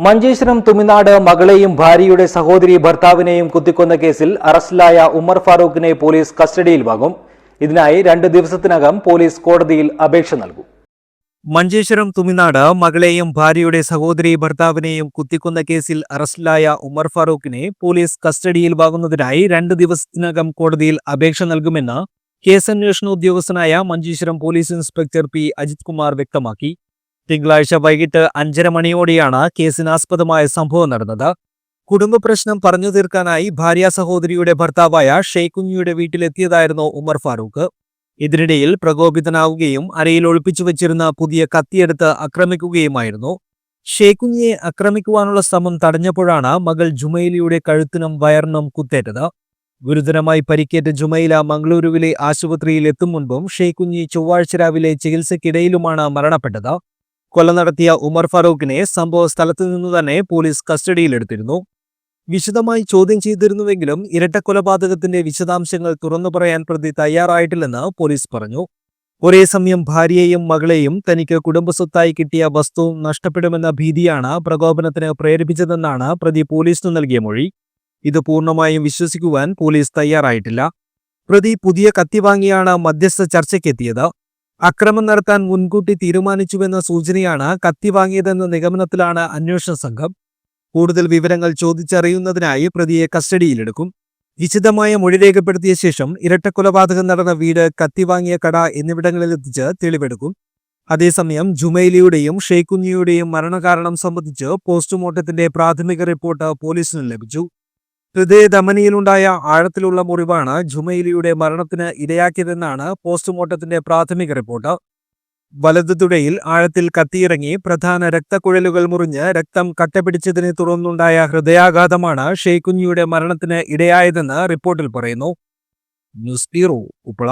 മഞ്ചേശ്വരം തുമിനാട് മകളെയും ഭാര്യയുടെ സഹോദരി ഭർത്താവിനെയും കുത്തിക്കൊന്ന കേസിൽ അറസ്റ്റിലായ ഉമർ ഫാറൂഖിനെ പോലീസ് കസ്റ്റഡിയിൽ വാങ്ങും. ഇതിനായി 2 ദിവസത്തിനകം പോലീസ് കോടതിയിൽ അപേക്ഷ നൽകും. മഞ്ചേശ്വരം തുമിനാട് മകളെയും ഭാര്യയുടെ സഹോദരി ഭർത്താവിനെയും കുത്തിക്കൊന്ന കേസിൽ അറസ്റ്റിലായ ഉമർ ഫാറൂഖിനെ പോലീസ് കസ്റ്റഡിയിൽ വാങ്ങുന്നതിനായി 2 ദിവസത്തിനകം കോടതിയിൽ അപേക്ഷ നൽകുമെന്ന് കേസന്വേഷണ ഉദ്യോഗസ്ഥനായ Manjeshwaram police inspector P Ajith Kumar വ്യക്തമാക്കി. തിങ്കളാഴ്ച വൈകിട്ട് 5:30 മണിയോടെയാണ് കേസിനാസ്പദമായ സംഭവം നടന്നത്. കുടുംബ പ്രശ്നം പറഞ്ഞു തീർക്കാനായി ഭാര്യ സഹോദരിയുടെ ഭർത്താവായ ഷെയ്ഖുഞ്ഞിയുടെ വീട്ടിലെത്തിയതായിരുന്നു ഉമർ ഫാറൂഖ്. ഇതിനിടയിൽ പ്രകോപിതനാവുകയും അരയിൽ ഒളിപ്പിച്ചു വെച്ചിരുന്ന പുതിയ കത്തിയെടുത്ത് ആക്രമിക്കുകയുമായിരുന്നു. ഷെയ്ഖുഞ്ഞിയെ ആക്രമിക്കുവാനുള്ള ശ്രമം തടഞ്ഞപ്പോഴാണ് മകൾ ജുമൈലയുടെ കഴുത്തിനും വയറിനും കുത്തേറ്റത്. ഗുരുതരമായി പരിക്കേറ്റ ജുമൈല മംഗളൂരുവിലെ ആശുപത്രിയിൽ എത്തും മുൻപും ഷെയ്ഖുഞ്ഞി ചൊവ്വാഴ്ച രാവിലെ ചികിത്സയ്ക്കിടയിലുമാണ് മരണപ്പെട്ടത്. കൊല നടത്തിയ ഉമർ ഫാറൂഖിനെ സംഭവ സ്ഥലത്തു നിന്നു തന്നെ പോലീസ് കസ്റ്റഡിയിലെടുത്തിരുന്നു. വിശദമായി ചോദ്യം ചെയ്തിരുന്നുവെങ്കിലും ഇരട്ടക്കൊലപാതകത്തിന്റെ വിശദാംശങ്ങൾ തുറന്നു പറയാൻ പ്രതി തയ്യാറായിട്ടില്ലെന്ന് പോലീസ് പറഞ്ഞു. ഒരേ സമയം ഭാര്യയെയും മകളെയും തനിക്ക് കുടുംബസ്വത്തായി കിട്ടിയ വസ്തുവും നഷ്ടപ്പെടുമെന്ന ഭീതിയാണ് പ്രകോപനത്തിന് പ്രേരിപ്പിച്ചതെന്നാണ് പ്രതി പോലീസിന് നൽകിയ മൊഴി. ഇത് പൂർണ്ണമായും വിശ്വസിക്കുവാൻ പോലീസ് തയ്യാറായിട്ടില്ല. പ്രതി പുതിയ കത്തി വാങ്ങിയാണ് മധ്യസ്ഥ ചർച്ചയ്ക്കെത്തിയത്. അക്രമം നടത്താൻ മുൻകൂട്ടി തീരുമാനിച്ചുവെന്ന സൂചനയാണ് കത്തി വാങ്ങിയതെന്ന നിഗമനത്തിലാണ് അന്വേഷണ സംഘം. കൂടുതൽ വിവരങ്ങൾ ചോദിച്ചറിയുന്നതിനായി പ്രതിയെ കസ്റ്റഡിയിലെടുക്കും. വിശദമായ മൊഴി രേഖപ്പെടുത്തിയ ശേഷം ഇരട്ടക്കൊലപാതകം നടന്ന വീട്, കത്തി വാങ്ങിയ കട എന്നിവിടങ്ങളിലെത്തിച്ച് തെളിവെടുക്കും. അതേസമയം ജുമൈലിയുടെയും ഷെയ്ഖുഞ്ഞിയുടെയും മരണകാരണം സംബന്ധിച്ച് പോസ്റ്റ്മോർട്ടത്തിന്റെ പ്രാഥമിക റിപ്പോർട്ട് പോലീസിന് ലഭിച്ചു. ഹൃദയധമനിയിലുണ്ടായ ആഴത്തിലുള്ള മുറിവാണ് ജുമൈലിയുടെ മരണത്തിന് ഇടയാക്കിയതെന്നാണ് പോസ്റ്റ്മോർട്ടത്തിന്റെ പ്രാഥമിക റിപ്പോർട്ട്. വലതു തുടയിൽ ആഴത്തിൽ കത്തിയിറങ്ങി പ്രധാന രക്തക്കുഴലുകൾ മുറിഞ്ഞ് രക്തം കട്ടപിടിച്ചതിനെ തുടർന്നുണ്ടായ ഹൃദയാഘാതമാണ് ഷെയ്ഖുഞ്ഞിയുടെ മരണത്തിന് ഇടയായതെന്ന് റിപ്പോർട്ടിൽ പറയുന്നു. News bureau, Uppala.